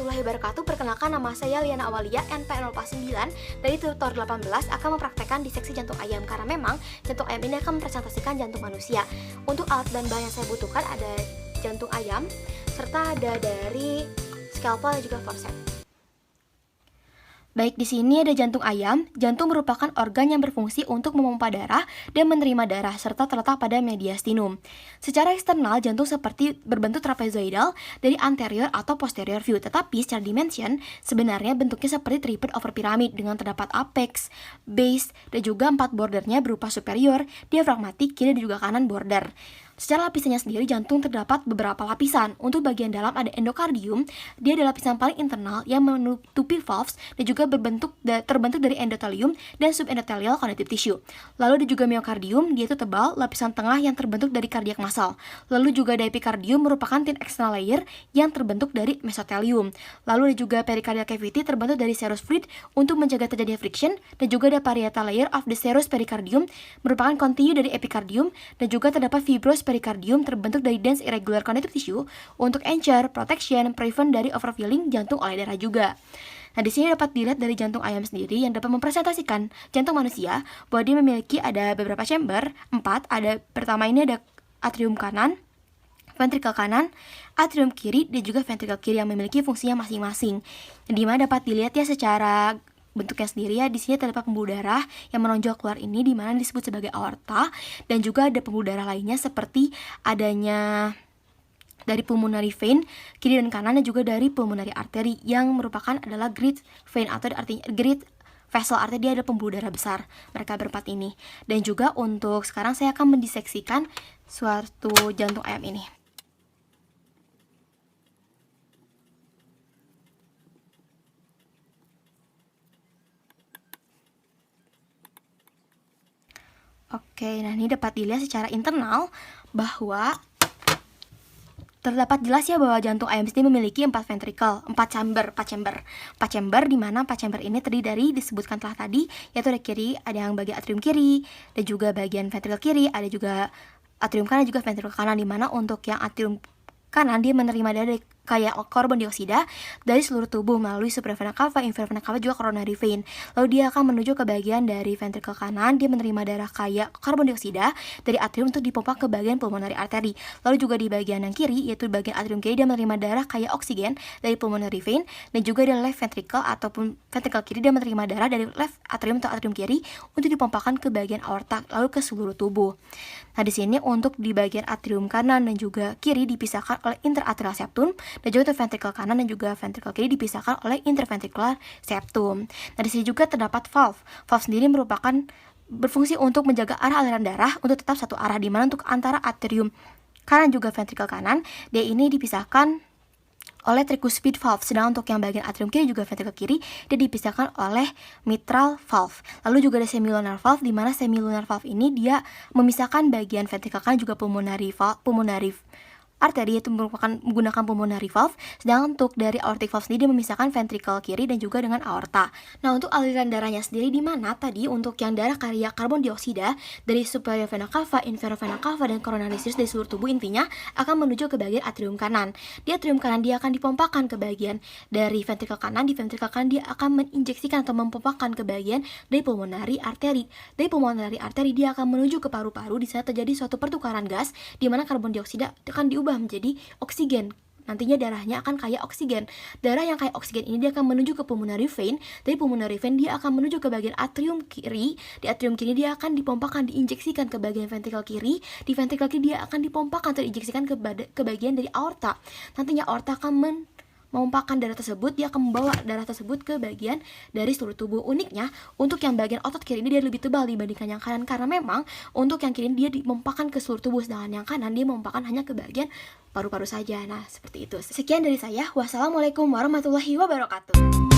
warahmatullahi wabarakatuh. Perkenalkan, nama saya Liana Awalia, NP049 dari tutor 18 akan mempraktekkan diseksi jantung ayam karena memang jantung ayam ini akan merepresentasikan jantung manusia. Untuk alat dan bahan yang saya butuhkan ada jantung ayam serta ada dari scalpel dan juga forceps. Baik, di sini ada jantung ayam. Jantung merupakan organ yang berfungsi untuk memompa darah dan menerima darah serta terletak pada mediastinum. Secara eksternal, jantung seperti berbentuk trapezoidal dari anterior atau posterior view, tetapi secara dimension sebenarnya bentuknya seperti tripod over pyramid dengan terdapat apex, base, dan juga 4 bordernya berupa superior, diafragmatik, kiri dan juga kanan border. Secara lapisannya sendiri, jantung terdapat beberapa lapisan. Untuk bagian dalam ada endokardium, dia adalah lapisan paling internal yang menutupi valves dan juga terbentuk dari endotelium dan subendotelial connective tissue. Lalu ada juga myokardium, dia itu tebal, lapisan tengah yang terbentuk dari kardiak massal. Lalu juga ada epikardium, merupakan thin external layer yang terbentuk dari mesotelium. Lalu ada juga pericardial cavity, terbentuk dari serous fluid untuk mencegah terjadinya friction, dan juga ada parietal layer of the serous pericardium, merupakan continue dari epikardium, dan juga terdapat fibrous pericardium terbentuk dari dense irregular connective tissue untuk ensure, protection, prevent dari overfilling jantung oleh darah juga. Nah, di sini dapat dilihat dari jantung ayam sendiri yang dapat mempresentasikan jantung manusia bahwa dia memiliki ada beberapa chamber, 4. Pertama ini ada atrium kanan, ventricle kanan, atrium kiri, dan juga ventricle kiri yang memiliki fungsinya masing-masing. Di mana dapat dilihat ya secara bentuknya sendiri ya, di sini terdapat pembuluh darah yang menonjol keluar ini di mana disebut sebagai aorta, dan juga ada pembuluh darah lainnya seperti adanya dari pulmonary vein kiri dan kanan, dan juga dari pulmonary artery yang merupakan adalah great vein atau artinya great vessel, artinya dia ada pembuluh darah besar mereka berempat ini. Dan juga untuk sekarang saya akan mendiseksikan suatu jantung ayam ini. Oke, nah ini dapat dilihat secara internal bahwa terdapat jelas ya bahwa jantung ayam sendiri memiliki 4 ventricle, 4 chamber di mana 4 chamber ini terdiri dari disebutkan telah tadi, yaitu ada kiri, ada yang bagian atrium kiri, dan juga bagian ventricle kiri, ada juga atrium kanan, juga ventricle kanan, di mana untuk yang atrium kanan dia menerima dari kayak karbon dioksida dari seluruh tubuh melalui superior vena cava, inferior vena cava, juga coronary vein. Lalu dia akan menuju ke bagian dari ventricle kanan, dia menerima darah kayak karbon dioksida dari atrium untuk dipompa ke bagian pulmonary artery. Lalu juga di bagian yang kiri, yaitu bagian atrium kiri, dia menerima darah kayak oksigen dari pulmonary vein, dan juga di left ventricle ataupun ventricle kiri dia menerima darah dari left atrium atau atrium kiri untuk dipompakan ke bagian aorta lalu ke seluruh tubuh. Nah, di sini untuk di bagian atrium kanan dan juga kiri dipisahkan oleh interatrial septum, dan juga untuk ventricle kanan dan juga ventricle kiri dipisahkan oleh interventricular septum. Nah, di sini juga terdapat valve. Valve sendiri merupakan berfungsi untuk menjaga arah aliran darah untuk tetap satu arah, di mana untuk antara atrium kanan juga ventricle kanan, dia ini dipisahkan oleh tricuspid valve. Sedangkan untuk yang bagian atrium kiri juga ventricle kiri, dia dipisahkan oleh mitral valve. Lalu juga ada semilunar valve, di mana semilunar valve ini dia memisahkan bagian ventricle kanan juga pulmonary arteri, yaitu merupakan menggunakan pulmonary valve. Sedangkan untuk dari aortic valve sendiri dia memisahkan ventricle kiri dan juga dengan aorta. Nah, untuk aliran darahnya sendiri di mana tadi untuk yang darah karya karbon dioksida dari superior vena cava, inferior vena cava, dan coronary arteries dari seluruh tubuh intinya akan menuju ke bagian atrium kanan. Di atrium kanan dia akan dipompakan ke bagian dari ventricle kanan. Di ventricle kanan dia akan menginjeksikan atau mempompakan ke bagian dari pulmonary artery. Dari pulmonary artery dia akan menuju ke paru-paru. Di sana terjadi suatu pertukaran gas di mana karbon dioksida akan diubah menjadi oksigen. Nantinya darahnya akan kaya oksigen. Darah yang kaya oksigen ini dia akan menuju ke pulmonary vein. Dari pulmonary vein dia akan menuju ke bagian atrium kiri. Di atrium kiri dia akan dipompakan, diinjeksikan ke bagian ventricle kiri. Di ventricle kiri dia akan dipompakan atau diinjeksikan ke bagian dari aorta. Nantinya aorta akan memompakan darah tersebut, dia akan membawa darah tersebut ke bagian dari seluruh tubuh. Uniknya, untuk yang bagian otot kiri ini dia lebih tebal dibandingkan yang kanan, karena memang untuk yang kiri ini dia dimompakan ke seluruh tubuh, sedangkan yang kanan dia memompakan hanya ke bagian paru-paru saja. Nah, seperti itu. Sekian dari saya. Wassalamualaikum warahmatullahi wabarakatuh.